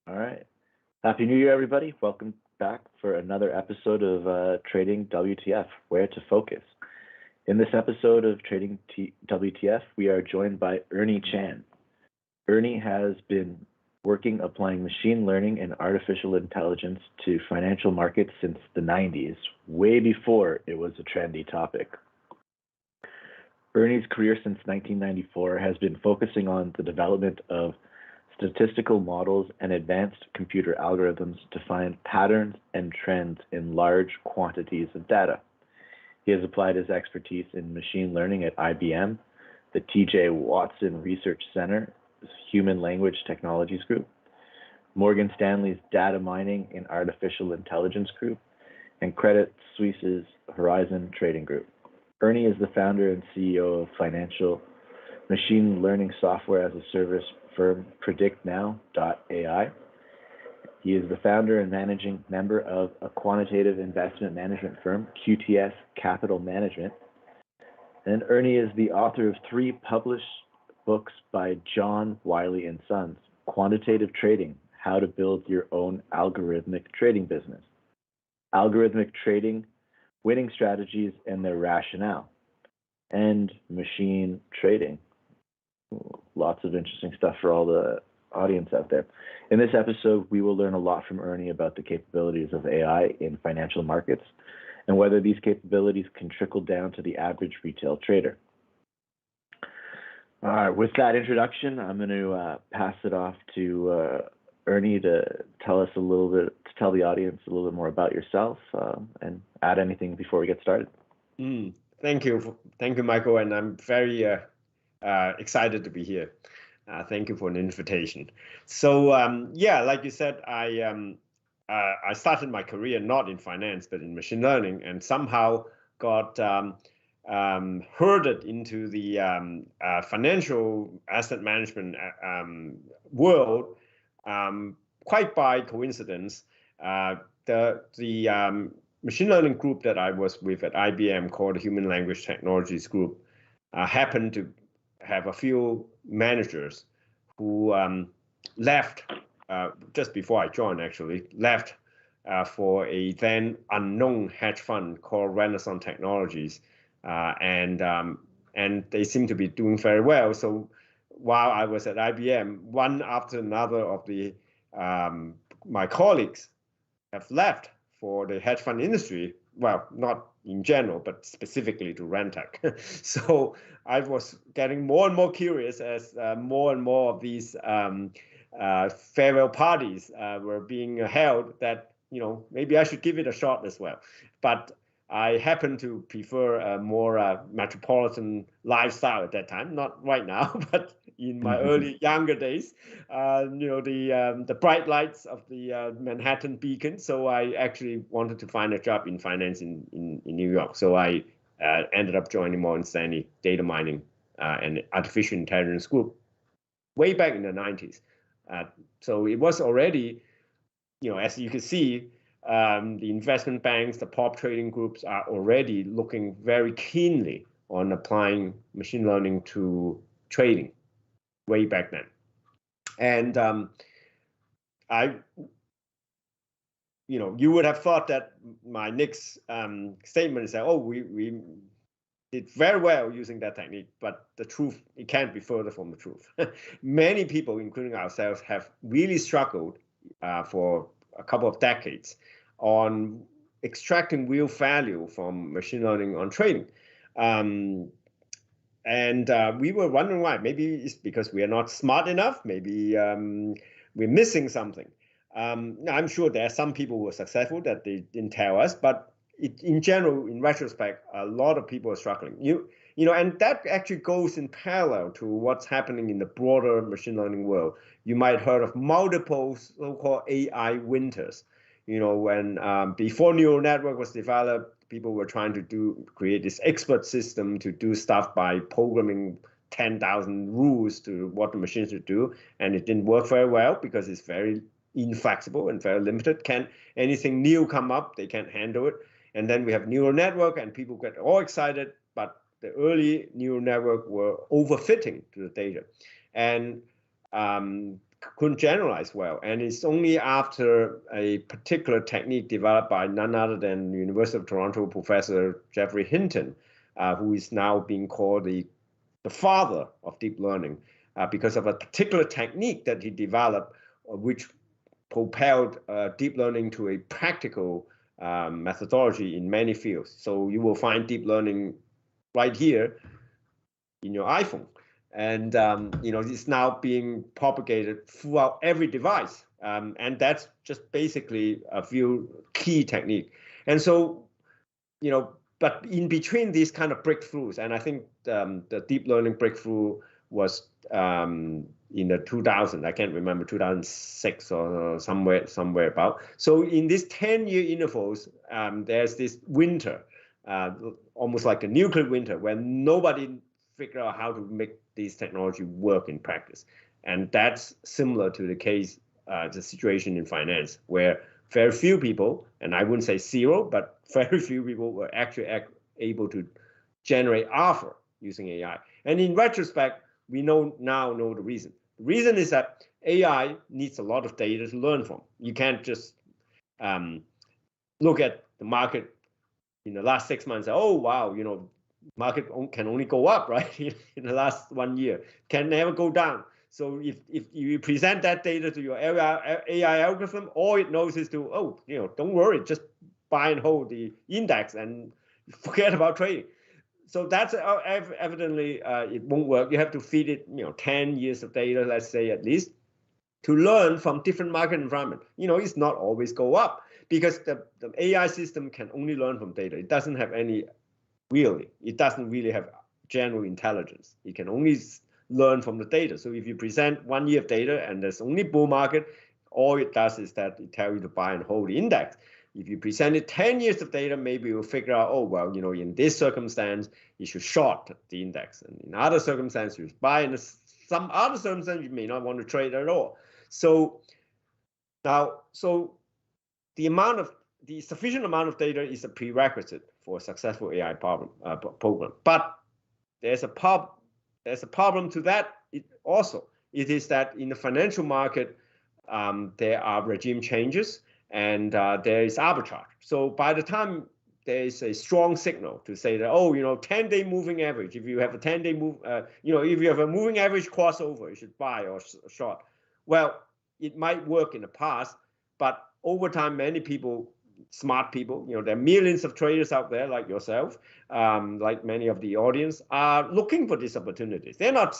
All right. Happy New Year, everybody. Welcome back for another episode of Trading WTF, Where to Focus. In this episode of Trading WTF, we are joined by Ernie Chan. Ernie has been working applying machine learning and artificial intelligence to financial markets since the 90s, way before it was a trendy topic. Ernie's career since 1994 has been focusing on the development of statistical models and advanced computer algorithms to find patterns and trends in large quantities of data. He has applied his expertise in machine learning at IBM, the T.J. Watson Research Center, Human Language Technologies Group, Morgan Stanley's Data Mining and Artificial Intelligence Group, and Credit Suisse's Horizon Trading Group. Ernie is the founder and CEO of financial machine learning software as a service firm PredictNow.ai. He is the founder and managing member of a quantitative investment management firm, WTF Capital Management. And Ernie is the author of 3 published books by John Wiley and Sons: Quantitative Trading, How to Build Your Own Algorithmic Trading Business, Algorithmic Trading, Winning Strategies and Their Rationale, and Machine Trading. Lots of interesting stuff for all the audience out there. In this episode, we will learn a lot from Ernie about the capabilities of AI in financial markets and whether these capabilities can trickle down to the average retail trader. All right, with that introduction, I'm going to pass it off to Ernie to tell us a little bit, to tell the audience a little bit more about yourself and add anything before we get started. Thank you, Michael, and I'm very excited to be here. Thank you for the invitation. So yeah, like you said, I started my career not in finance but in machine learning, and somehow got herded into the financial asset management world quite by coincidence. The machine learning group that I was with at IBM, called the Human Language Technologies Group, happened to have a few managers who left just before I joined, actually, left for a then unknown hedge fund called Renaissance Technologies. And they seem to be doing very well. So while I was at IBM, one after another of the my colleagues have left for the hedge fund industry. Well, not in general, but specifically to Rentec. So I was getting more and more curious as more and more of these farewell parties were being held, that, you know, maybe I should give it a shot as well. But I happen to prefer a more metropolitan lifestyle at that time, not right now, but in my younger days, you know, the bright lights of the Manhattan beacon. So I actually wanted to find a job in finance in New York. So I ended up joining Morgan Stanley Data Mining and Artificial Intelligence Group way back in the 90s. So it was already, you know, as you can see, the investment banks, the prop trading groups are already looking very keenly on applying machine learning to trading way back then. And you know, you would have thought that my next statement is that, oh, we did very well using that technique, but the truth, it can't be further from the truth. Many people, including ourselves, have really struggled for a couple of decades on extracting real value from machine learning on trading. And we were wondering why. Maybe it's because we are not smart enough. Maybe we're missing something. I'm sure there are some people who are successful that they didn't tell us, but in general, in retrospect, a lot of people are struggling. You know, and that actually goes in parallel to what's happening in the broader machine learning world. You might heard of multiple so-called AI winters. You know, when before neural network was developed, people were trying to create this expert system to do stuff by programming 10,000 rules to what the machine should do, and it didn't work very well because it's very inflexible and very limited. Can anything new come up? They can't handle it. And then we have neural network, and people get all excited, but the early neural network were overfitting to the data. And couldn't generalize well. And it's only after a particular technique developed by none other than University of Toronto professor Jeffrey Hinton, who is now being called the father of deep learning, because of a particular technique that he developed, which propelled deep learning to a practical methodology in many fields. So you will find deep learning right here in your iPhone. And it's now being propagated throughout every device, and that's just basically a few key technique. And so, but in between these kind of breakthroughs, and I think the deep learning breakthrough was in the 2000, I can't remember, 2006 or somewhere about. So in these 10-year intervals, there's this winter, almost like a nuclear winter, where nobody figure out how to make these technology work in practice. And that's similar to the case, the situation in finance, where very few people, and I wouldn't say zero, but very few people were actually able to generate alpha using AI. And in retrospect, we now know the reason. The reason is that AI needs a lot of data to learn from. You can't just look at the market in the last 6 months, oh, wow, market can only go up, right? In the last 1 year, can never go down. So if you present that data to your AI algorithm, all it knows is to, don't worry, just buy and hold the index and forget about trading. So that's evidently it won't work. You have to feed it, 10 years of data, let's say at least, to learn from different market environment. It's not always go up because the AI system can only learn from data. It doesn't have any. It doesn't really have general intelligence. It can only learn from the data. So if you present 1 year of data and there's only bull market, all it does is that it tells you to buy and hold the index. If you presented 10 years of data, maybe you'll figure out, in this circumstance, you should short the index. And in other circumstances, you should buy. In some other circumstances, you may not want to trade at all. So now, the sufficient amount of data is a prerequisite for a successful AI program. But there's a problem to that. It is that in the financial market, there are regime changes and there is arbitrage. So by the time there is a strong signal to say that, 10-day moving average, if you have a 10-day move, if you have a moving average crossover, you should buy or short. Well, it might work in the past, but over time, many people, smart people, there are millions of traders out there like yourself, like many of the audience, are looking for these opportunities. They're not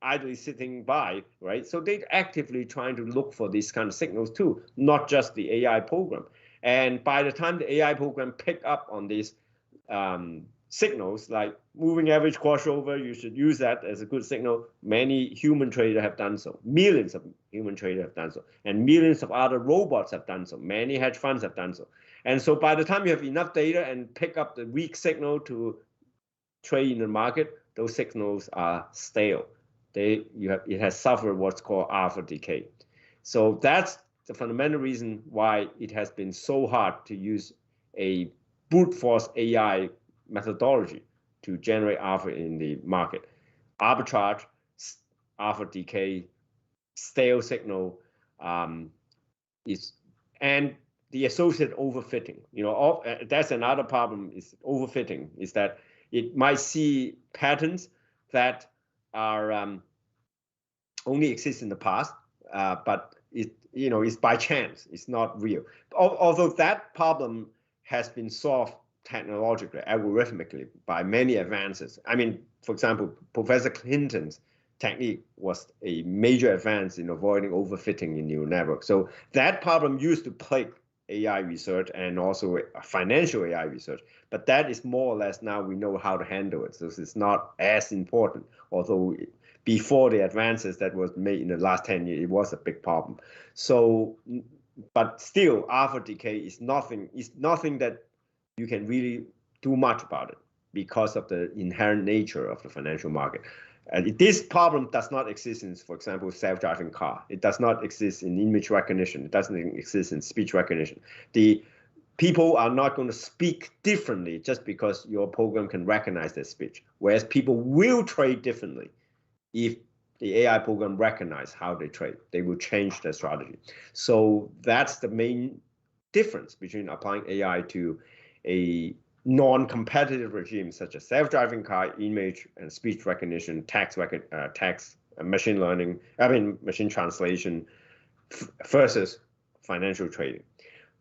idly sitting by, right? So they're actively trying to look for these kind of signals too, not just the AI program. And by the time the AI program pick up on these signals like moving average crossover, you should use that as a good signal. Many human traders have done so. Millions of human traders have done so. And millions of other robots have done so. Many hedge funds have done so. And so by the time you have enough data and pick up the weak signal to trade in the market, those signals are stale. It has suffered what's called alpha decay. So that's the fundamental reason why it has been so hard to use a brute force AI methodology to generate alpha in the market. Arbitrage, alpha decay, stale signal, and the associated overfitting. That's another problem. Is overfitting. Is that it might see patterns that are only exist in the past, but it's by chance. It's not real. Although that problem has been solved technologically, algorithmically, by many advances. I mean, for example, Professor Hinton's technique was a major advance in avoiding overfitting in neural networks. So that problem used to plague AI research and also financial AI research, but that is more or less now we know how to handle it. So it's not as important, although before the advances that was made in the last 10 years, it was a big problem. So, but still, alpha decay is nothing that you can really do much about it because of the inherent nature of the financial market. And this problem does not exist in, for example, self-driving car. It does not exist in image recognition. It doesn't exist in speech recognition. The people are not going to speak differently just because your program can recognize their speech, whereas people will trade differently if the AI program recognize how they trade. They will change their strategy. So that's the main difference between applying AI to a non-competitive regime such as self-driving car, image and speech recognition, text machine learning, machine translation versus financial trading.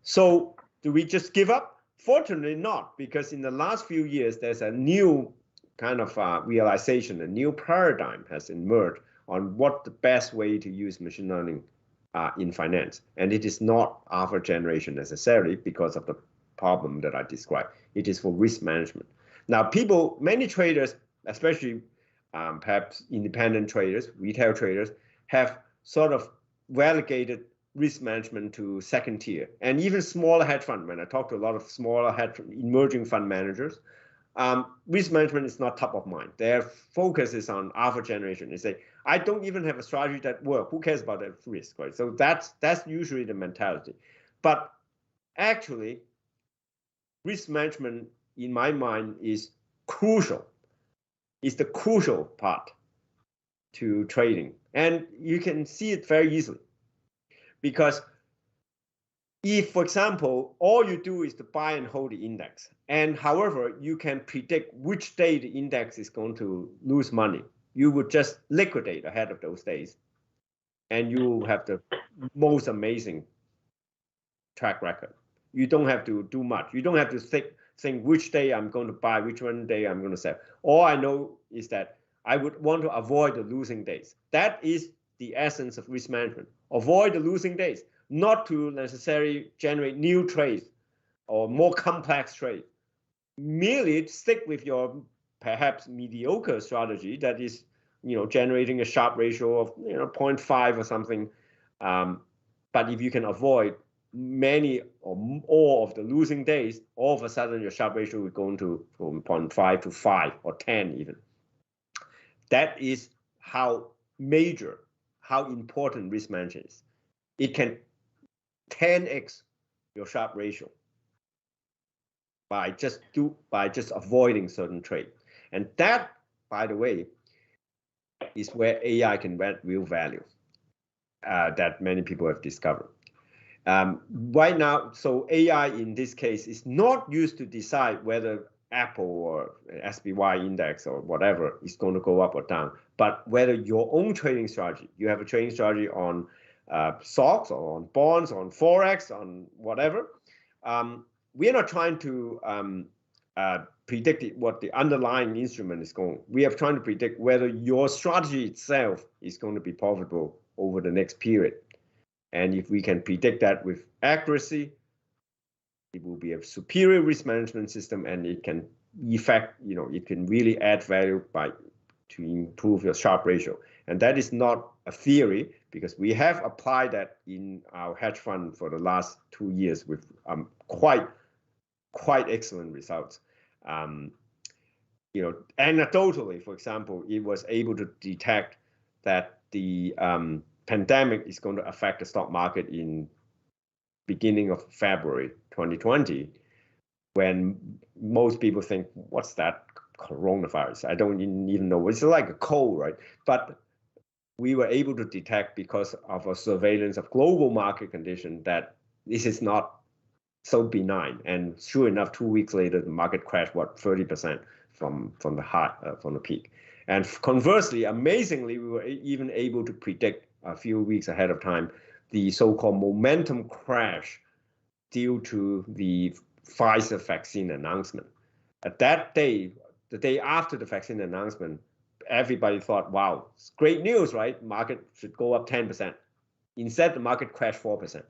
So do we just give up? Fortunately not, because in the last few years, there's a new kind of realization, a new paradigm has emerged on what the best way to use machine learning in finance. And it is not alpha generation necessarily because of the problem that I described. It is for risk management. Now, many traders, especially perhaps independent traders, retail traders, have sort of relegated risk management to second tier. And even smaller hedge fund, when I talk to a lot of smaller emerging fund managers, risk management is not top of mind. Their focus is on alpha generation. They say, I don't even have a strategy that works. Who cares about that risk, right? So that's usually the mentality. But actually, risk management, in my mind, is crucial. It's the crucial part to trading. And you can see it very easily. Because if, for example, all you do is to buy and hold the index, and however, you can predict which day the index is going to lose money, you would just liquidate ahead of those days. And you will have the most amazing track record. You don't have to do much. You don't have to think which day I'm going to buy, which one day I'm going to sell. All I know is that I would want to avoid the losing days. That is the essence of risk management. Avoid the losing days, not to necessarily generate new trades or more complex trades. Merely stick with your perhaps mediocre strategy that is, generating a Sharpe ratio of 0.5 or something. But if you can avoid many or all of the losing days, all of a sudden your Sharpe ratio will go into from 0.5 to 5 or 10 even. That is how important risk management is. It can 10x your Sharpe ratio by just avoiding certain trade. And that, by the way, is where AI can add real value that many people have discovered. Right now, so AI in this case is not used to decide whether Apple or SPY index or whatever is going to go up or down, but whether your own trading strategy, you have a trading strategy on stocks or on bonds, on forex, on whatever. We are not trying to predict what the underlying instrument is going. We are trying to predict whether your strategy itself is going to be profitable over the next period. And if we can predict that with accuracy, it will be a superior risk management system, and it can it can really add value to improve your Sharpe ratio. And that is not a theory, because we have applied that in our hedge fund for the last 2 years with quite excellent results. Anecdotally, for example, it was able to detect that the pandemic is going to affect the stock market in beginning of February 2020, when most people think, what's that coronavirus? I don't even know. It's like a cold, right? But we were able to detect, because of a surveillance of global market condition, that this is not so benign. And sure enough, 2 weeks later, the market crashed 30% from the peak. And conversely, amazingly, we were even able to predict a few weeks ahead of time the so-called momentum crash due to the Pfizer vaccine announcement. At that day, the day after the vaccine announcement, everybody thought, wow, it's great news, right? Market should go up 10%. Instead, the market crashed 4%.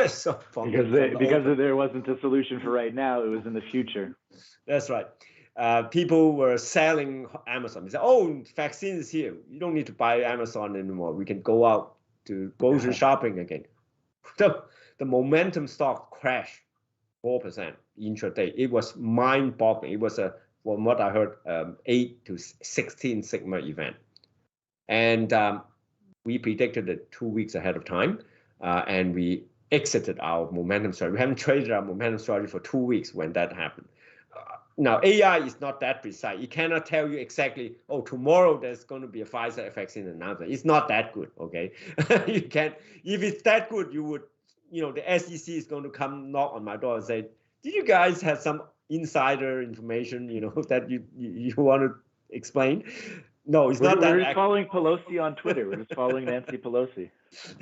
So because there wasn't a solution for right now, it was in the future. That's right. People were selling Amazon. They said, oh, vaccine is here. You don't need to buy Amazon anymore. We can go out to grocery shopping again. So the momentum stock crashed 4% intraday. It was mind-boggling. It was from what I heard, 8 to 16 sigma event. And we predicted it 2 weeks ahead of time, and we exited our momentum strategy. We haven't traded our momentum strategy for 2 weeks when that happened. now AI is not that precise. It cannot tell you exactly, oh, tomorrow there's going to be a Pfizer vaccine announcement. It's not that good, okay? You can't, if it's that good, you would, the SEC is going to come knock on my door and say, did you guys have some insider information, that you want to explain? No, it's not that. We're just following Pelosi on Twitter. We're just following Nancy Pelosi.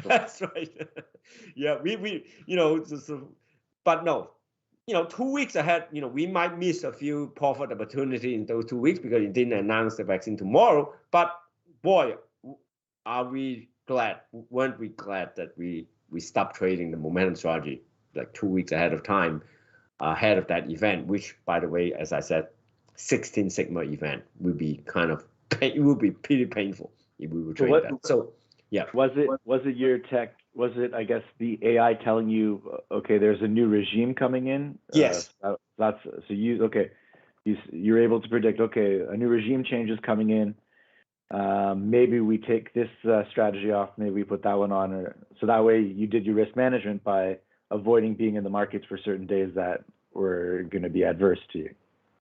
That's right. Yeah, but no, 2 weeks ahead, we might miss a few profit opportunity in those 2 weeks because it didn't announce the vaccine tomorrow. But boy, weren't we glad that we stopped trading the momentum strategy like 2 weeks ahead of time, ahead of that event, which, by the way, as I said, 16 Sigma event would be it would be pretty painful if we were trading that. So, yeah. Was it your tech? Was it, I guess, the AI telling you, okay, there's a new regime coming in? Yes. You're able to predict, okay, a new regime change is coming in. Maybe we take this strategy off. Maybe we put that one on. So that way you did your risk management by avoiding being in the markets for certain days that were going to be adverse to you.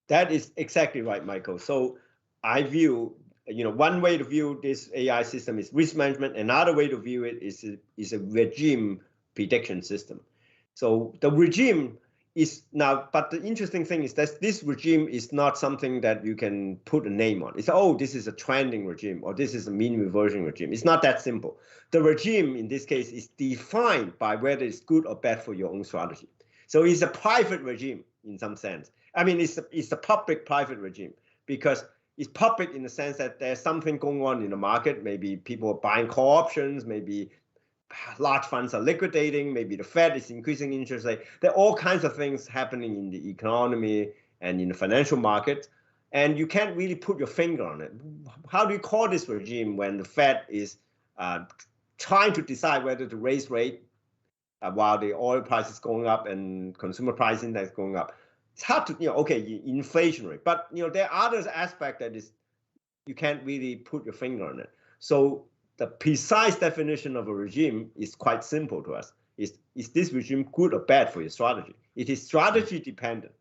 That is exactly right, Michael. So I view, one way to view this AI system is risk management. Another way to view it is a regime prediction system. So the regime is now, but the interesting thing is that this regime is not something that you can put a name on. It's, oh, this is a trending regime, or this is a mean reversion regime. It's not that simple. The regime in this case is defined by whether it's good or bad for your own strategy. So it's a private regime in some sense. I mean, it's a public-private regime because it's public in the sense that there's something going on in the market. Maybe people are buying call options, maybe large funds are liquidating, maybe the Fed is increasing interest rate. There are all kinds of things happening in the economy and in the financial market, and you can't really put your finger on it. How do you call this regime when the Fed is trying to decide whether to raise rate while the oil price is going up and consumer price index going up? It's hard to, okay, inflationary, but there are other aspects that is you can't really put your finger on it. So the precise definition of a regime is quite simple to us. Is this regime good or bad for your strategy? It is strategy dependent,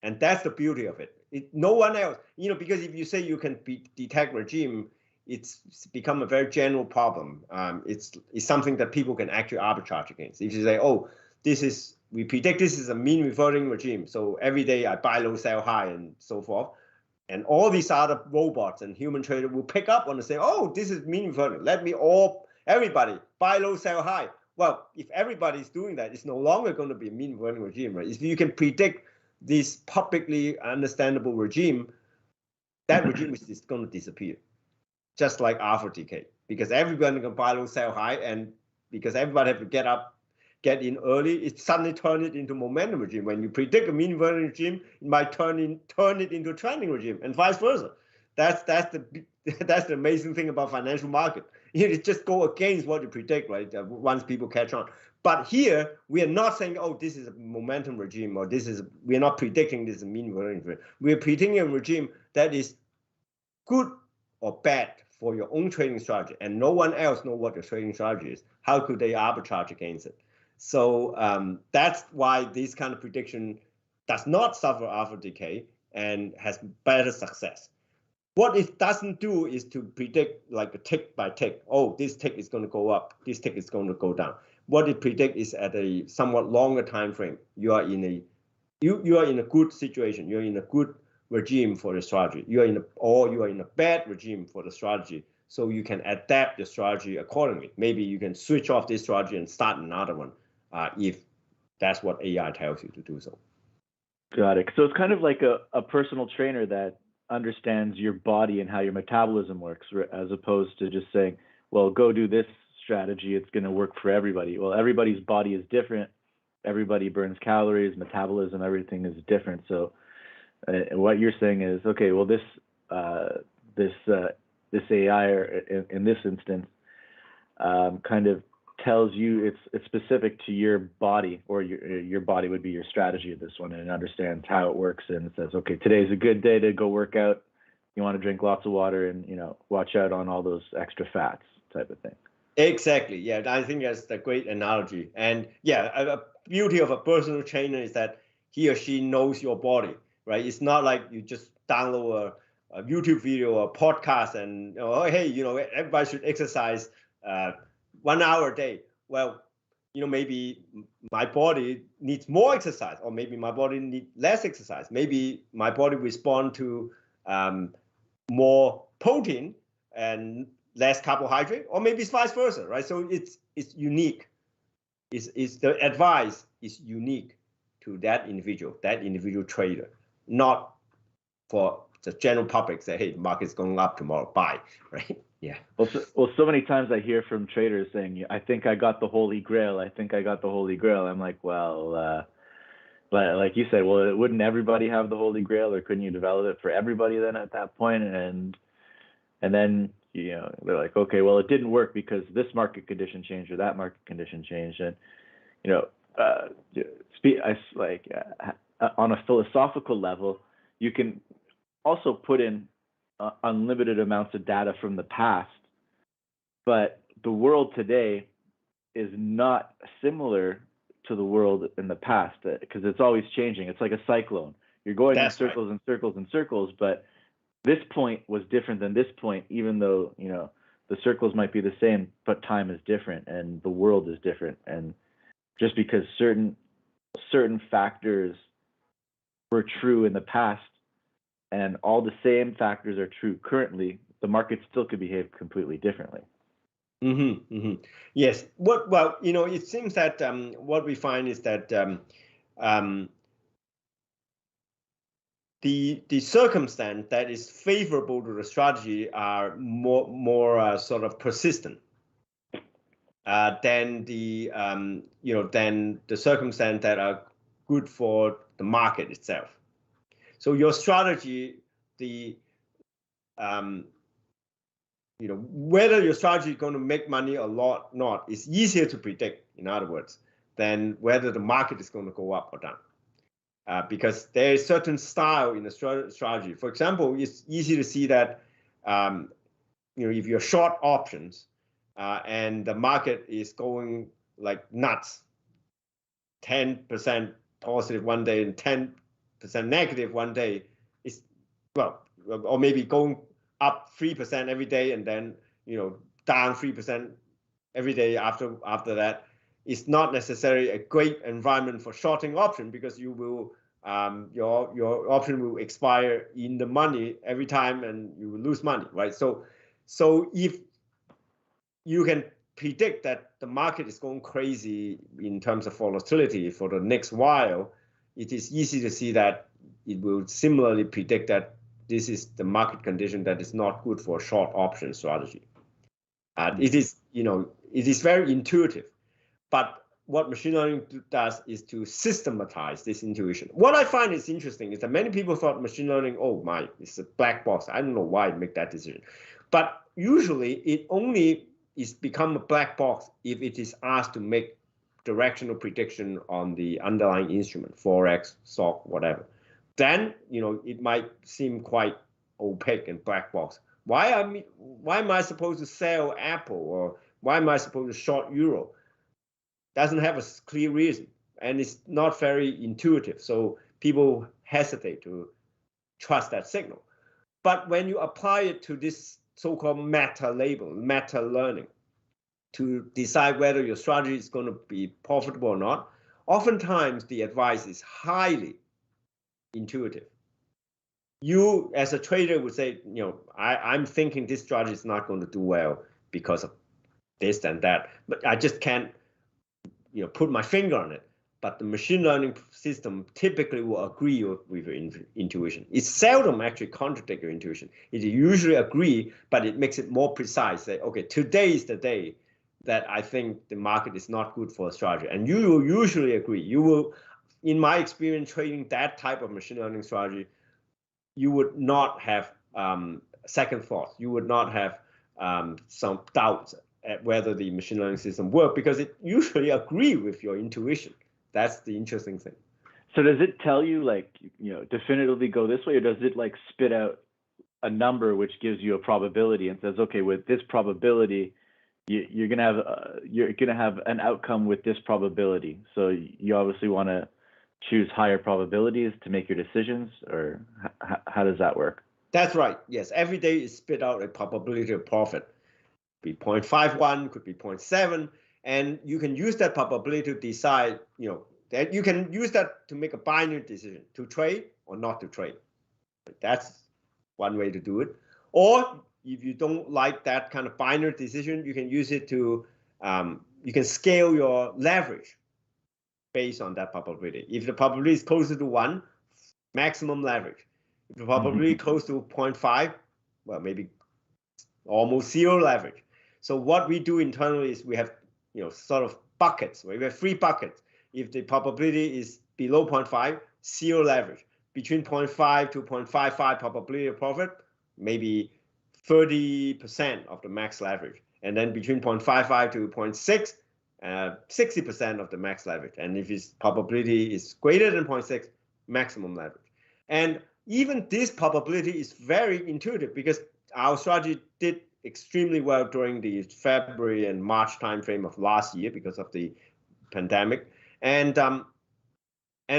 and that's the beauty of it. No one else, because if you say you can detect regime, it's become a very general problem. It's something that people can actually arbitrage against. If you say, oh, we predict this is a mean reverting regime, so every day I buy low, sell high, and so forth. And all these other robots and human traders will pick up on and say, oh, this is mean reverting. Everybody buy low, sell high. Well, if everybody's doing that, it's no longer going to be a mean reverting regime, right? If you can predict this publicly understandable regime, that regime is just going to disappear. Just like alpha decay, because everybody can buy low, sell high, and because everybody have to get in early, it suddenly turn it into momentum regime. When you predict a mean reverting regime, it might turn it into a trending regime, and vice versa. That's the amazing thing about financial market. It just go against what you predict, right? Once people catch on. But here we are not saying, oh, this is a momentum regime, or we are not predicting this is a mean reverting regime. We are predicting a regime that is good or bad for your own trading strategy, and no one else knows what your trading strategy is. How could they arbitrage against it? So that's why this kind of prediction does not suffer alpha decay and has better success. What it doesn't do is to predict like a tick by tick. Oh, this tick is going to go up, this tick is going to go down. What it predicts is at a somewhat longer time frame. You are in a good situation. You're in a good regime for the strategy. You are in a bad regime for the strategy. So you can adapt the strategy accordingly. Maybe you can switch off this strategy and start another one if that's what AI tells you to do so. Got it. So it's kind of like a personal trainer that understands your body and how your metabolism works, as opposed to just saying, well, go do this strategy. It's going to work for everybody. Well, everybody's body is different. Everybody burns calories, metabolism, everything is different. So what you're saying is, okay, well, this AI, or in this instance, kind of tells you it's specific to your body, or your body would be your strategy of this one, and it understands how it works, and it says, okay, today's a good day to go work out. You want to drink lots of water and watch out on all those extra fats, type of thing. Exactly. Yeah, I think that's a great analogy. And yeah, a beauty of a personal trainer is that he or she knows your body. right? It's not like you just download a YouTube video or podcast and, oh, hey, everybody should exercise 1 hour a day. Well, maybe my body needs more exercise, or maybe my body needs less exercise. Maybe my body respond to more protein and less carbohydrate, or maybe it's vice versa, right? So it's unique. Is the advice is unique to that individual trader, not for the general public. Say, hey, the market's going up tomorrow, buy, right? Yeah. Well, so many times I hear from traders saying, I think I got the Holy Grail. I think I got the Holy Grail. I'm like, well, but like you said, well, wouldn't everybody have the Holy Grail, or couldn't you develop it for everybody then at that point? And then, they're like, okay, well, it didn't work because this market condition changed or that market condition changed. And, on a philosophical level, you can also put in unlimited amounts of data from the past, but the world today is not similar to the world in the past, because it's always changing. It's like a cyclone. You're going in circles and circles and circles, but this point was different than this point, even though the circles might be the same, but time is different and the world is different. And just because certain factors were true in the past and all the same factors are true currently, the market still could behave completely differently. Yes. It seems that what we find is that the circumstance that is favorable to the strategy are more sort of persistent than the than the circumstance that are good for the market itself. So your strategy, whether your strategy is going to make money or not, is easier to predict, in other words, than whether the market is going to go up or down. Because there is certain style in the strategy. For example, it's easy to see that if you're short options and the market is going like nuts, 10% positive one day and 10% negative one day, or maybe going up 3% every day and then down 3% every day after that, is not necessarily a great environment for shorting option, because you will your option will expire in the money every time and you will lose money, right? So if you can predict that the market is going crazy in terms of volatility for the next while, it is easy to see that it will similarly predict that this is the market condition that is not good for a short option strategy. It is very intuitive, but what machine learning does is to systematize this intuition. What I find is interesting is that many people thought machine learning, it's a black box. I don't know why it make that decision. But usually it only is become a black box if it is asked to make directional prediction on the underlying instrument, forex, stock, whatever. Then it might seem quite opaque and black box. Why am I supposed to sell Apple, or why am I supposed to short euro? Doesn't have a clear reason, and it's not very intuitive. So people hesitate to trust that signal. But when you apply it to this so-called meta learning, to decide whether your strategy is going to be profitable or not, oftentimes the advice is highly intuitive. You, as a trader, would say, I'm thinking this strategy is not going to do well because of this and that, but I just can't put my finger on it. But the machine learning system typically will agree with your intuition. It seldom actually contradicts your intuition. It usually agree, but it makes it more precise. Say, okay, today is the day that I think the market is not good for a strategy. And you will usually agree. You will, in my experience trading that type of machine learning strategy, you would not have second thoughts. You would not have some doubts at whether the machine learning system works, because it usually agrees with your intuition. That's the interesting thing. So does it tell you definitively go this way, or does it spit out a number which gives you a probability and says, okay, with this probability, you're gonna have an outcome with this probability. So you obviously want to choose higher probabilities to make your decisions, or how does that work? That's right. Yes, every day is spit out a probability of profit. Be 0.51, could be 0.7, and you can use that probability to decide, that you can use that to make a binary decision to trade or not to trade. That's one way to do it. Or if you don't like that kind of binary decision, you can use it to, you can scale your leverage based on that probability. If the probability is closer to 1, maximum leverage. If the probability is close to 0.5, well, maybe almost zero leverage. So what we do internally is we have, sort of buckets. We have 3 buckets. If the probability is below 0.5, zero leverage. Between 0.5 to 0.55 probability of profit, maybe 30% of the max leverage. And then between 0.55 to 0.6, 60% of the max leverage. And if its probability is greater than 0.6, maximum leverage. And even this probability is very intuitive because our strategy did extremely well during the February and March timeframe of last year because of the pandemic. And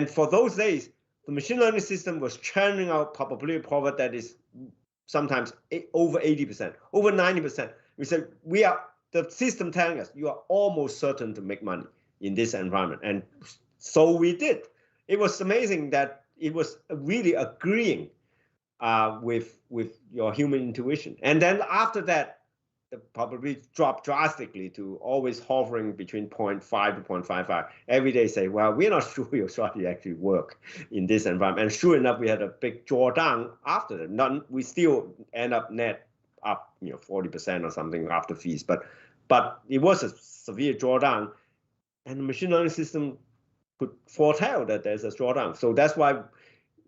for those days, the machine learning system was churning out probability of profit that is sometimes over 80%, over 90%. We said the system telling us you are almost certain to make money in this environment, and so we did. It was amazing that it was really agreeing with your human intuition. And then after that, the probability dropped drastically to always hovering between 0.5 to 0.55. Every day say, well, we're not sure your strategy actually work in this environment. And sure enough, we had a big drawdown after that. We still end up net up 40% or something after fees. But it was a severe drawdown. And the machine learning system could foretell that there's a drawdown. So that's why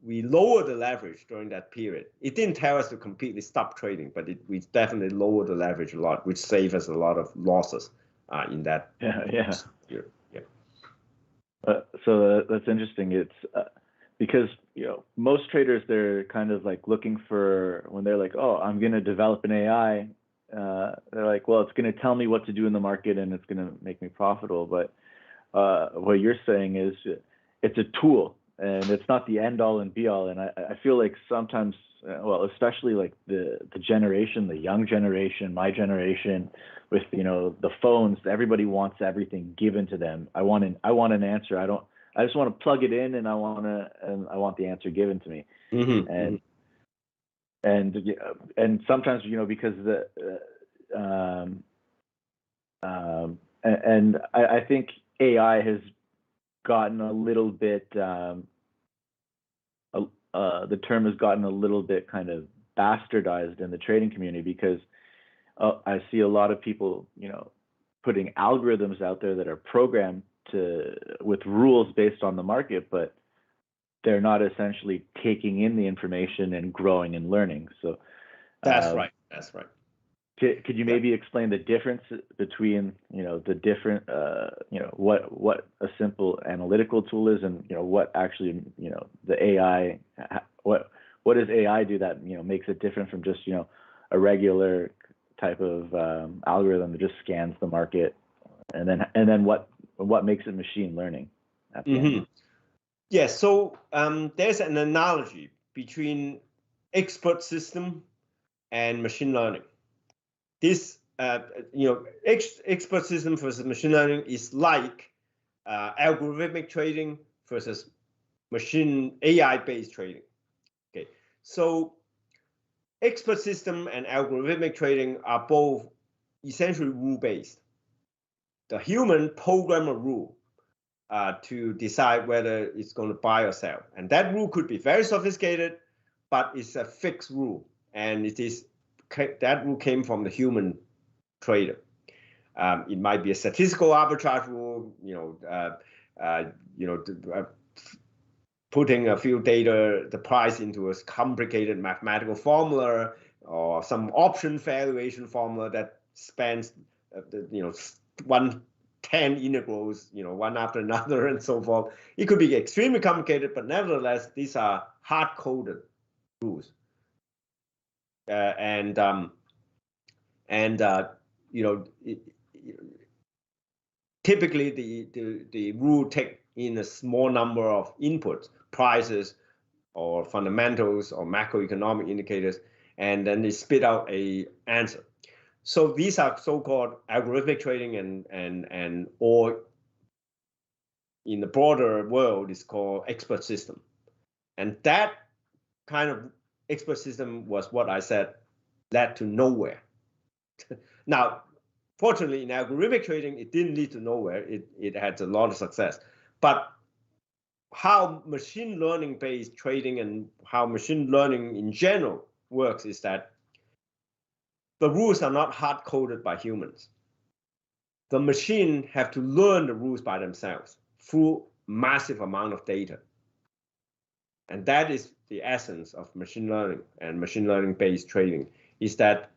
we lowered the leverage during that period. It didn't tell us to completely stop trading, but we definitely lowered the leverage a lot, which saved us a lot of losses in that year. Yeah. So that's interesting. It's because most traders, they're kind of like looking for, when they're like, oh, I'm going to develop an AI. They're like, well, it's going to tell me what to do in the market and it's going to make me profitable. But what you're saying is it's a tool. And it's not the end all and be all. And I feel like sometimes, well, especially like the generation, the young generation, my generation, with the phones, everybody wants everything given to them. I want an answer. I just want to plug it in, and I want the answer given to me. Mm-hmm. And sometimes because I think AI has gotten a little bit, the term has gotten a little bit kind of bastardized in the trading community, because I see a lot of people, putting algorithms out there that are programmed with rules based on the market, but they're not essentially taking in the information and growing and learning. So that's right. That's right. Could you maybe explain the difference between, the different, what a simple analytical tool is, and, what actually, the AI, what does AI do that, makes it different from just, a regular type of algorithm that just scans the market, and then what makes it machine learning? Mm-hmm. Yeah. So there's an analogy between expert system and machine learning. This, expert system versus machine learning is like algorithmic trading versus machine AI-based trading. Okay, so expert system and algorithmic trading are both essentially rule-based. The human program a rule to decide whether it's going to buy or sell, and that rule could be very sophisticated, but it's a fixed rule, and that rule came from the human trader. It might be a statistical arbitrage rule, putting a few data, the price into a complicated mathematical formula, or some option valuation formula that spans, 110 integrals, one after another, and so forth. It could be extremely complicated, but nevertheless, these are hard-coded rules. Typically the rule take in a small number of inputs, prices or fundamentals or macroeconomic indicators, and then they spit out a answer. So these are so-called algorithmic trading and or in the broader world is called expert system. And that kind of expert system was what I said led to nowhere. Now, fortunately, in algorithmic trading, it didn't lead to nowhere. It had a lot of success. But how machine learning based trading and how machine learning in general works is that the rules are not hard coded by humans. The machine have to learn the rules by themselves through massive amount of data. And that is the essence of machine learning and machine learning based trading, is that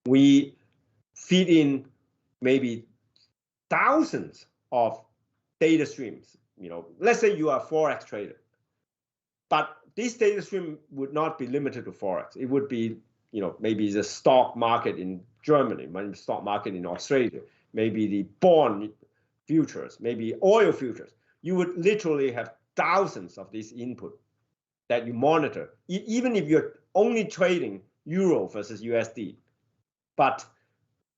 we feed in maybe thousands of data streams. Let's say you are a forex trader, but this data stream would not be limited to forex. It would be, maybe the stock market in Germany, maybe stock market in Australia, maybe the bond futures, maybe oil futures. You would literally have thousands of these input that you monitor, even if you're only trading euro versus USD. But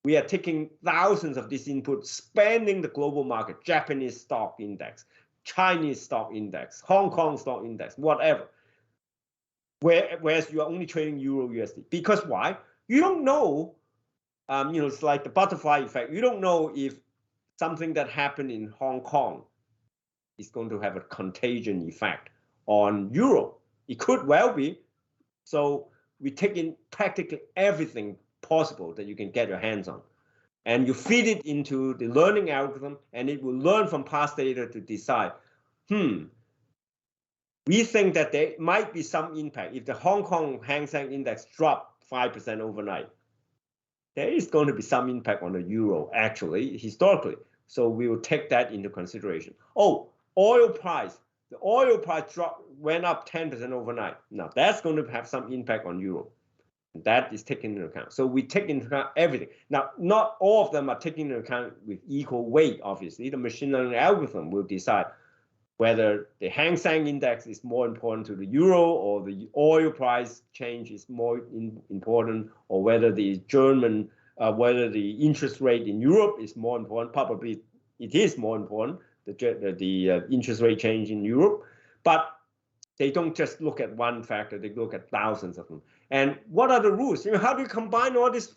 we are taking thousands of these inputs, spanning the global market, Japanese stock index, Chinese stock index, Hong Kong stock index, whatever. Whereas you are only trading euro USD. Because why? You don't know, it's like the butterfly effect. You don't know if something that happened in Hong Kong is going to have a contagion effect on euro. It could well be. So we take in practically everything possible that you can get your hands on. And you feed it into the learning algorithm, and it will learn from past data to decide, we think that there might be some impact. If the Hong Kong Hang Seng Index dropped 5% overnight, there is going to be some impact on the euro, actually, historically. So we will take that into consideration. Oh, oil price. The oil price went up 10% overnight. Now, that's going to have some impact on euro. That is taken into account. So we take into account everything. Now, not all of them are taken into account with equal weight, obviously. The machine learning algorithm will decide whether the Hang Seng Index is more important to the euro, or the oil price change is more important, or whether the whether the interest rate in Europe is more important. Probably it is more important, the interest rate change in Europe. But they don't just look at one factor, they look at thousands of them. And what are the rules? How do you combine all these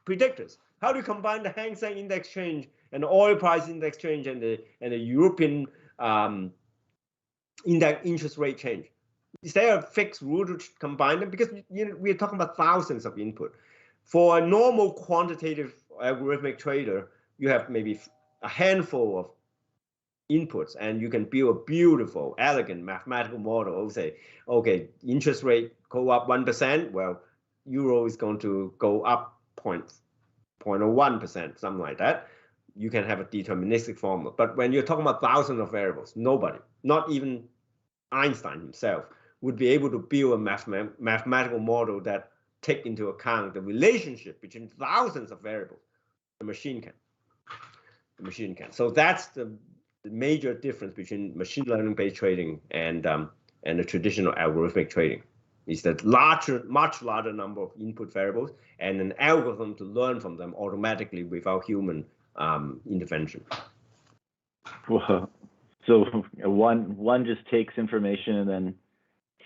predictors? How do you combine the Hang Seng Index change and the oil price index change and the European index interest rate change? Is there a fixed rule to combine them? Because we're talking about thousands of input. For a normal quantitative algorithmic trader, you have maybe a handful of inputs, and you can build a beautiful, elegant mathematical model. Say, okay, interest rate go up 1%. Well, euro is going to go up 0.01%, something like that. You can have a deterministic formula. But when you're talking about thousands of variables, nobody, not even Einstein himself, would be able to build a mathematical model that take into account the relationship between thousands of variables. The machine can. The machine can. So that's the major difference between machine learning based trading and the traditional algorithmic trading, is that much larger number of input variables and an algorithm to learn from them automatically without human intervention. Well, so one just takes information and then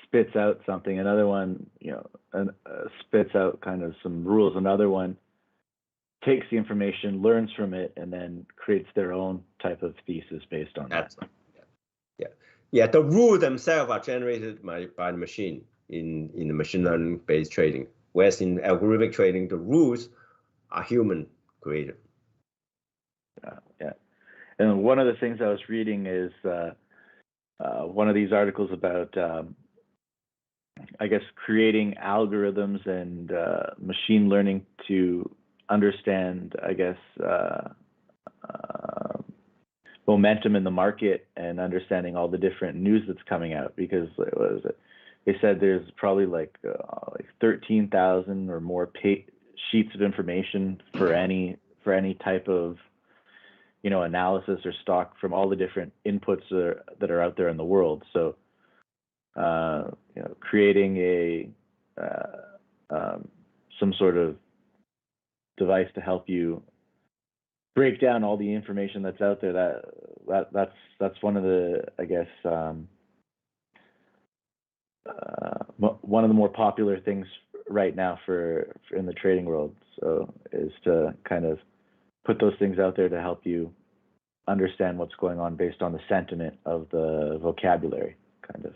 spits out something. Another one, spits out kind of some rules. Another one takes the information, learns from it, and then creates their own type of thesis based on that. Yeah. The rules themselves are generated by the machine in the machine learning based trading, whereas in algorithmic trading, the rules are human created. Yeah. And one of the things I was reading is one of these articles about, I guess, creating algorithms and machine learning to understand, I guess, momentum in the market and understanding all the different news that's coming out. Because they said there's probably like 13,000 or more sheets of information for any type of analysis or stock from all the different inputs that are out there in the world. So, creating some sort of device to help you break down all the information that's out there. That's one of the, I guess, one of the more popular things right now for in the trading world. So is to kind of put those things out there to help you understand what's going on based on the sentiment of the vocabulary, kind of.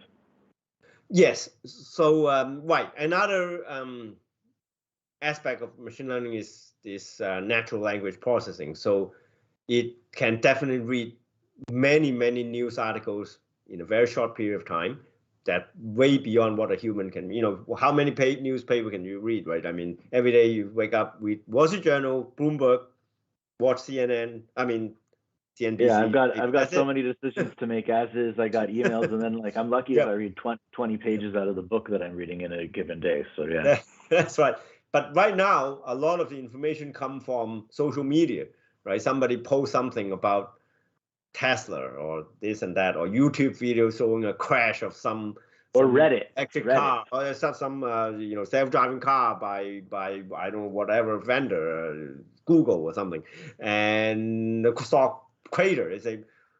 Yes. So right, another aspect of machine learning is this natural language processing. So it can definitely read many news articles in a very short period of time, that way beyond what a human can. How many newspaper can you read, right? I mean, every day you wake up, read Wall Street Journal, Bloomberg, watch CNN. I mean, CNBC. Yeah, I've got so many decisions to make as is. I got emails, and then I'm lucky if I read 20 pages out of the book that I'm reading in a given day. So yeah. That's right. But right now, a lot of the information come from social media, right? Somebody posts something about Tesla or this and that, or YouTube video showing a crash of some Reddit electric car, or some self-driving car by I don't know, whatever vendor, Google or something, and the stock crater. It's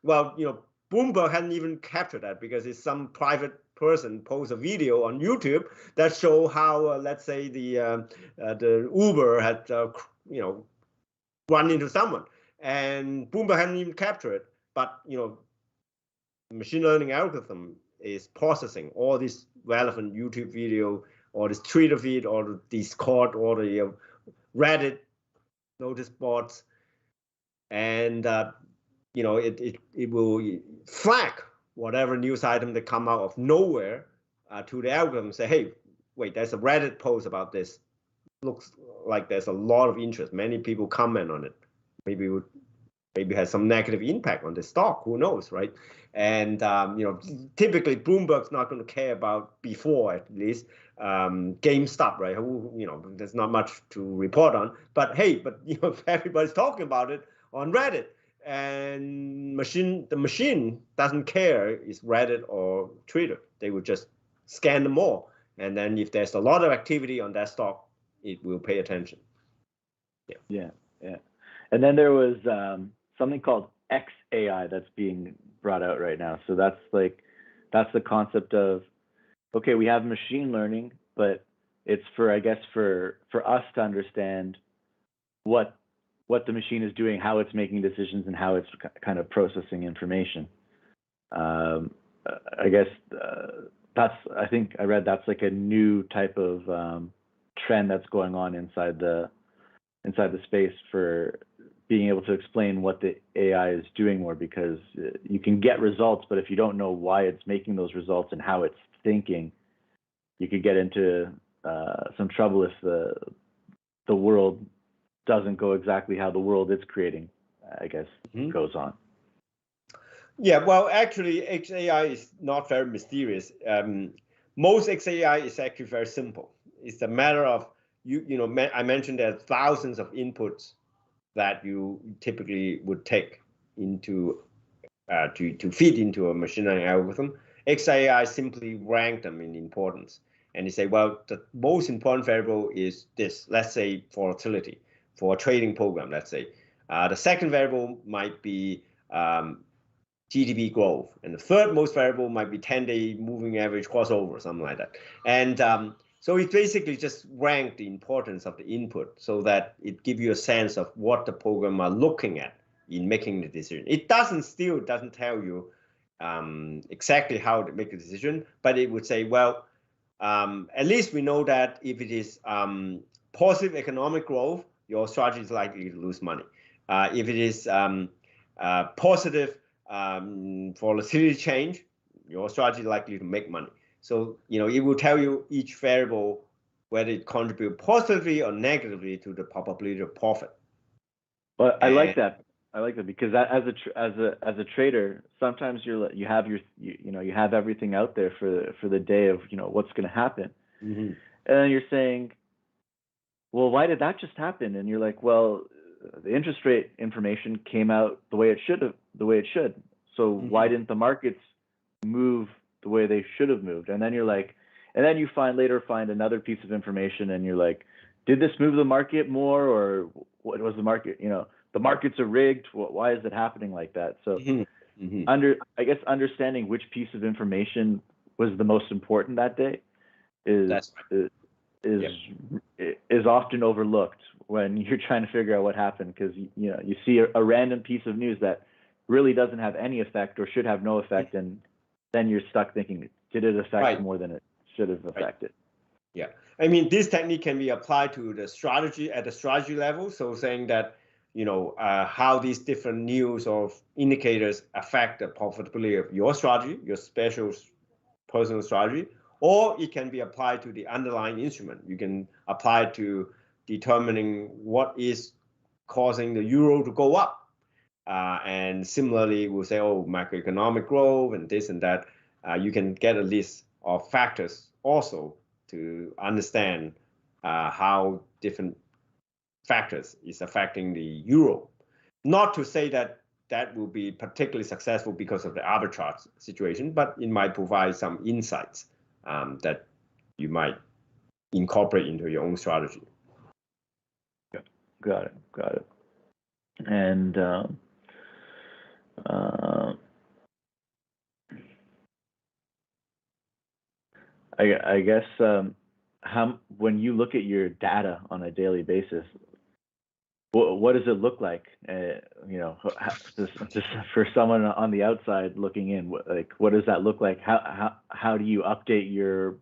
Bloomberg hadn't even captured that because it's some private person posts a video on YouTube that show how let's say the Uber had run into someone, and Bloomberg hadn't even captured it. But machine learning algorithm is processing all this relevant YouTube video, or this Twitter feed, or the Discord, or the Reddit notice boards, and it will flag whatever news item that come out of nowhere to the algorithm and say, hey, wait, there's a Reddit post about this. Looks like there's a lot of interest. Many people comment on it. Maybe has some negative impact on the stock. Who knows, right? And typically Bloomberg's not going to care about, before at least, GameStop, right? There's not much to report on. But hey, if everybody's talking about it on Reddit, and the machine doesn't care is Reddit or Twitter. They will just scan them all, and then if there's a lot of activity on that stock, it will pay attention. Yeah. And then there was something called XAI that's being brought out right now. So that's the concept of, okay, we have machine learning, but it's for us to understand what the machine is doing, how it's making decisions, and how it's kind of processing information. I guess I think I read that's like a new type of trend that's going on inside the space for being able to explain what the AI is doing more, because you can get results, but if you don't know why it's making those results and how it's thinking, you could get into some trouble if the world doesn't go exactly how the world it's creating, I guess, goes on. Yeah, well, actually, XAI is not very mysterious. Most XAI is actually very simple. It's a matter of, I mentioned there are thousands of inputs that you typically would take into to feed into a machine learning algorithm. XAI simply rank them in importance, and they say, well, the most important variable is this. Let's say volatility for a trading program. Let's say the second variable might be GDP growth, and the third most variable might be 10-day moving average crossover, something like that. And so it basically just ranked the importance of the input so that it gives you a sense of what the program are looking at in making the decision. It still doesn't tell you exactly how to make a decision, but it would say, well, at least we know that if it is positive economic growth, your strategy is likely to lose money. If it is positive volatility change, your strategy is likely to make money. So, it will tell you each variable whether it contributes positively or negatively to the probability of profit. Well, I like that because as a trader, sometimes you have everything out there for the day of what's going to happen, and then you're saying, well, why did that just happen? And you're like, well, the interest rate information came out the way it should. So why didn't the markets move the way they should have moved? And then you're like, and then you later find another piece of information, and you're like, did this move the market more, or what was the market? The markets are rigged. Why is it happening like that? So I guess understanding which piece of information was the most important that day is often overlooked when you're trying to figure out what happened, because you see a random piece of news that really doesn't have any effect or should have no effect, and then you're stuck thinking, did it affect more than it should have affected? Yeah, I mean, this technique can be applied to the strategy at the strategy level. So saying that, how these different news or indicators affect the profitability of your strategy, your special personal strategy, or it can be applied to the underlying instrument. You can apply it to determining what is causing the euro to go up. And similarly, we'll say, macroeconomic growth and this and that. You can get a list of factors also to understand how different factors is affecting the euro. Not to say that that will be particularly successful because of the arbitrage situation, but it might provide some insights that you might incorporate into your own strategy. Got it. And I guess when you look at your data on a daily basis, what does it look like? Just for someone on the outside looking in, what does that look like? How do you update your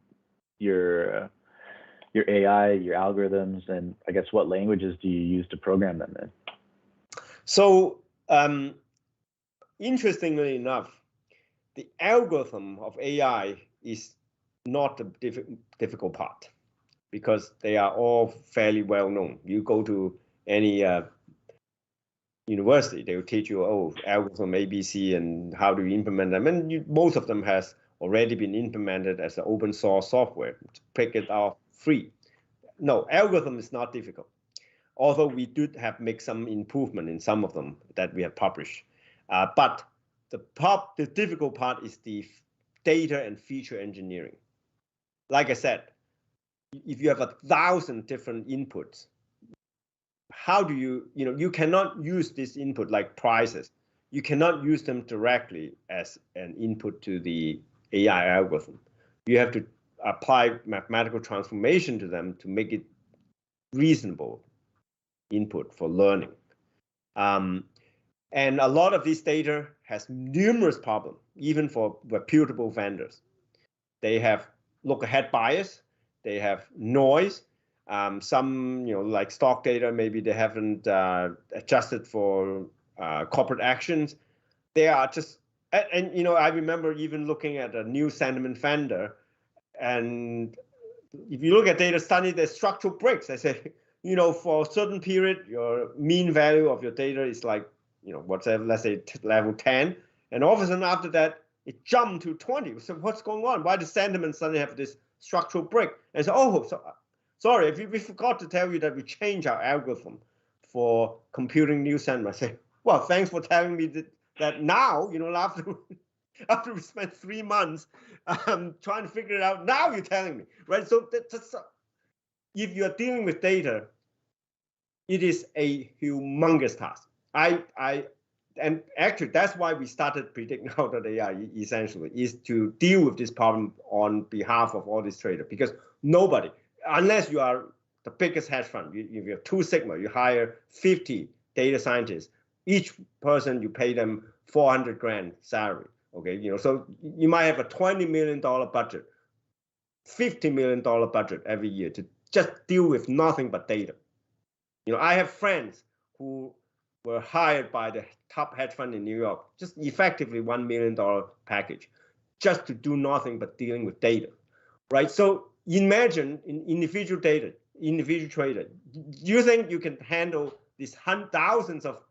AI, your algorithms, and I guess what languages do you use to program them in? So interestingly enough, the algorithm of AI is not the difficult part, because they are all fairly well known. You go to any university, they will teach you, algorithm ABC and how do you implement them, and most of them has already been implemented as an open source software to pick it up free. No, algorithm is not difficult, although we did have make some improvement in some of them that we have published. But the difficult part is the data and feature engineering. Like I said, if you have 1,000 different inputs, how do you cannot use this input like prices. You cannot use them directly as an input to the AI algorithm. You have to apply mathematical transformation to them to make it reasonable input for learning. And a lot of this data has numerous problems, even for reputable vendors. They have look-ahead bias, they have noise. Some, like stock data, maybe they haven't adjusted for corporate actions. They are just, and I remember even looking at a new sentiment vendor, and if you look at data study, there's structural breaks. I say, for a certain period, your mean value of your data is like, whatever, let's say level 10, and all of a sudden after that, it jumped to 20. So what's going on? Why does sentiment suddenly have this structural break? And so, sorry, we forgot to tell you that we changed our algorithm for computing new sentiment. I say, well, thanks for telling me that now, after we spent 3 months trying to figure it out, now you're telling me, right? So if you're dealing with data, it is a humongous task. And actually, that's why we started predicting how.ai essentially, is to deal with this problem on behalf of all these traders. Because nobody, unless you are the biggest hedge fund, if you have 2 Sigma, you hire 50 data scientists. Each person, you pay them 400 grand salary. Okay, so you might have a $20 million budget, $50 million budget every year to just deal with nothing but data. I have friends who were hired by the top hedge fund in New York, just effectively $1 million package, just to do nothing but dealing with data, right? So imagine in individual trader, do you think you can handle these thousands of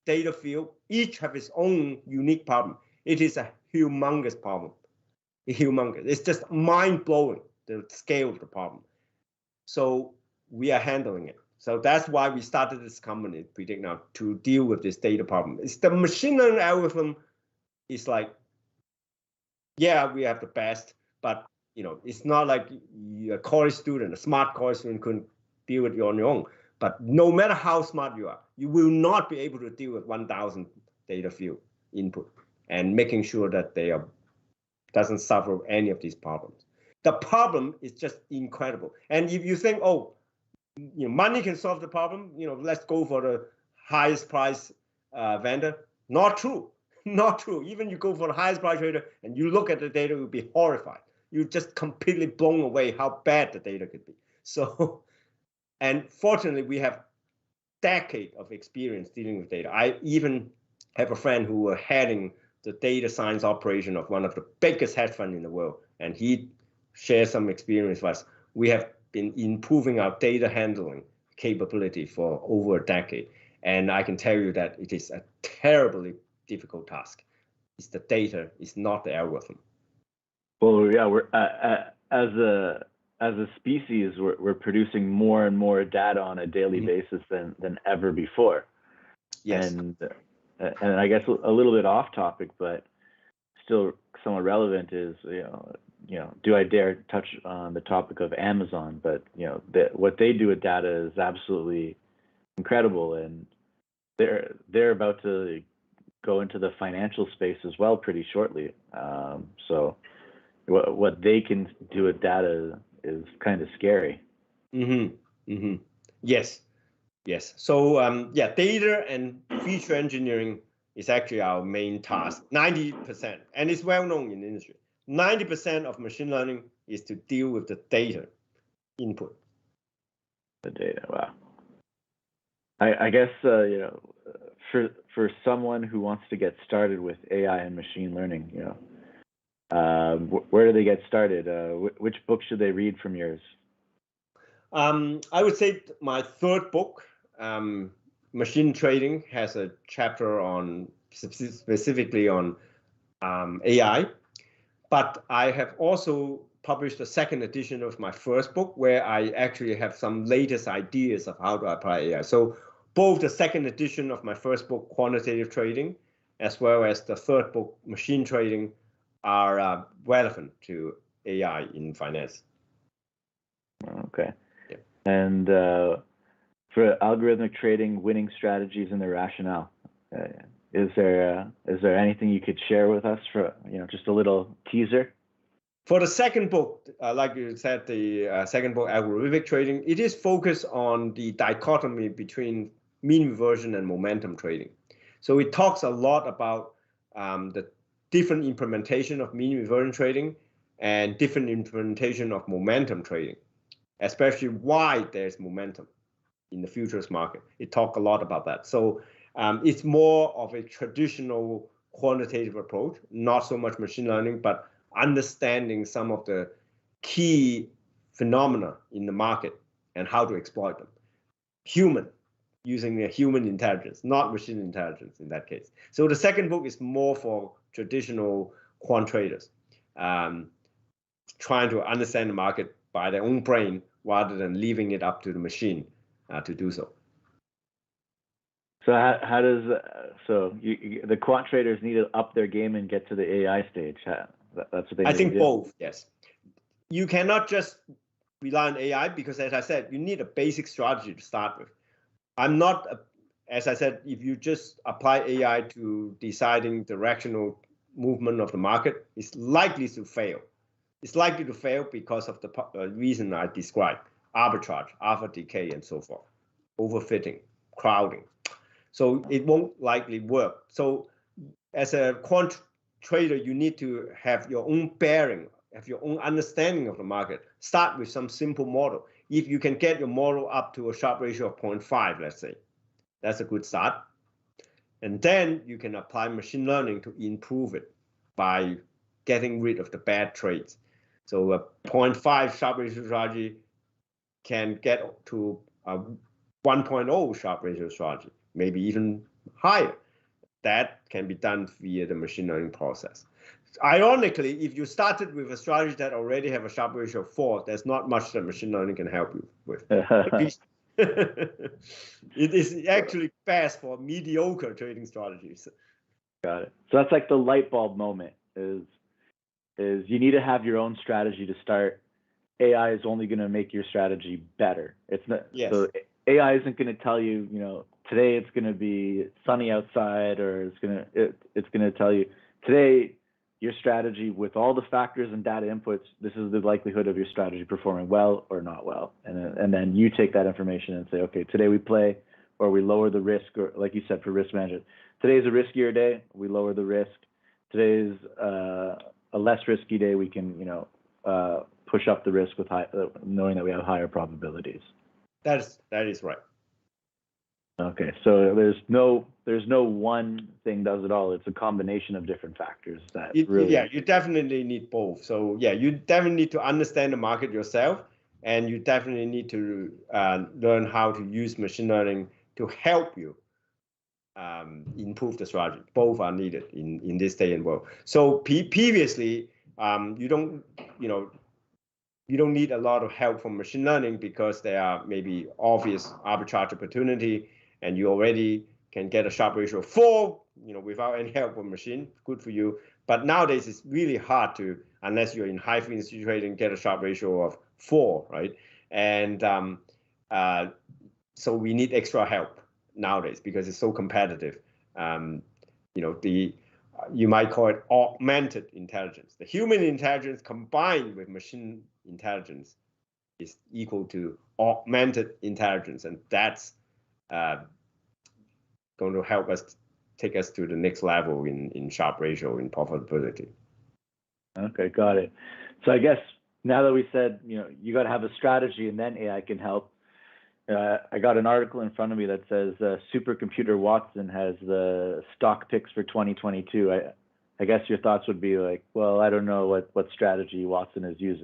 data field, each have its own unique problem? It is a humongous problem, humongous. It's just mind-blowing, the scale of the problem. So we are handling it. So that's why we started this company, Predict Now, to deal with this data problem. It's the machine learning algorithm is like, yeah, we have the best, but it's not like a college student, a smart college student couldn't deal with it on your own. But no matter how smart you are, you will not be able to deal with 1,000 data field input and making sure that they doesn't suffer any of these problems. The problem is just incredible. And if you think, oh, money can solve the problem, let's go for the highest price vendor. Not true. Not true. Even you go for the highest price trader and you look at the data, you'll be horrified. You're just completely blown away how bad the data could be. So, and fortunately, we have decades of experience dealing with data. I even have a friend who was heading the data science operation of one of the biggest hedge funds in the world, and he shares some experience with us. We have been improving our data handling capability for over a decade, and I can tell you that it is a terribly difficult task. It's the data, it's not the algorithm. Well, yeah, we're as a species, we're producing more and more data on a daily basis than ever before. Yes. And I guess a little bit off topic, but still somewhat relevant is, do I dare touch on the topic of Amazon? But what they do with data is absolutely incredible, and they're about to go into the financial space as well pretty shortly. So what they can do with data is kind of scary. Yes. So data and feature engineering is actually our main task. 90%, and it's well known in the industry. 90% of machine learning is to deal with the data input. The data, wow. I guess for someone who wants to get started with AI and machine learning, where do they get started? Which book should they read from yours? I would say my third book, Machine Trading, has a chapter on specifically on AI, but I have also published a second edition of my first book where I actually have some latest ideas of how to apply AI. So both the second edition of my first book, Quantitative Trading, as well as the third book, Machine Trading, are relevant to AI in finance. Okay. Yeah. And for algorithmic trading, winning strategies and the rationale, is there anything you could share with us for just a little teaser? For the second book, like you said, the second book, Algorithmic Trading, it is focused on the dichotomy between mean reversion and momentum trading. So it talks a lot about the different implementation of mean reversion trading and different implementation of momentum trading, especially why there's momentum in the futures market. It talks a lot about that. So it's more of a traditional quantitative approach, not so much machine learning, but understanding some of the key phenomena in the market and how to exploit them. Using the human intelligence, not machine intelligence in that case. So the second book is more for traditional quant traders, trying to understand the market by their own brain rather than leaving it up to the machine to do so. So how does the quant traders need to up their game and get to the AI stage? That's what they need I think to do? Both, yes. You cannot just rely on AI because, as I said, you need a basic strategy to start with. As I said, if you just apply AI to deciding directional movement of the market, it's likely to fail. It's likely to fail because of the reason I described: arbitrage, alpha decay, and so forth, overfitting, crowding. So it won't likely work. So as a quant trader, you need to have your own bearing, have your own understanding of the market. Start with some simple model. If you can get your model up to a Sharpe ratio of 0.5, let's say, that's a good start. And then you can apply machine learning to improve it by getting rid of the bad trades. So a 0.5 Sharpe ratio strategy can get to a 1.0 Sharpe ratio strategy, maybe even higher. That can be done via the machine learning process. Ironically, if you started with a strategy that already have a Sharpe ratio of 4, there's not much that machine learning can help you with. It is actually best for mediocre trading strategies. Got it. So that's like the light bulb moment is you need to have your own strategy to start. AI is only going to make your strategy better. It's not. Yes. So AI isn't going to tell you, today it's going to be sunny outside, or it's going to tell you today your strategy with all the factors and data inputs. This is the likelihood of your strategy performing well or not well, and then you take that information and say, okay, today we play, or we lower the risk, or like you said, for risk management. Today's a riskier day, we lower the risk. Today's a less risky day, we can push up the risk with knowing that we have higher probabilities. That is right. Okay, so there's no one thing does it all. It's a combination of different factors that really. Yeah, you definitely need both. So yeah, you definitely need to understand the market yourself, and you definitely need to learn how to use machine learning to help you improve the strategy. Both are needed in this day and world. So previously, you don't need a lot of help from machine learning because there are maybe obvious arbitrage opportunity, and you already can get a Sharpe ratio of 4, without any help from machine. Good for you. But nowadays it's really hard to, unless you're in high frequency trading, get a Sharpe ratio of 4, right? And so we need extra help nowadays because it's so competitive. You might call it augmented intelligence. The human intelligence combined with machine intelligence is equal to augmented intelligence, and that's going to help us take us to the next level in Sharpe ratio, in profitability. Okay, got it. So I guess now that we said, you got to have a strategy and then AI can help. I got an article in front of me that says supercomputer Watson has the stock picks for 2022. I guess your thoughts would be like, well, I don't know what strategy Watson is using.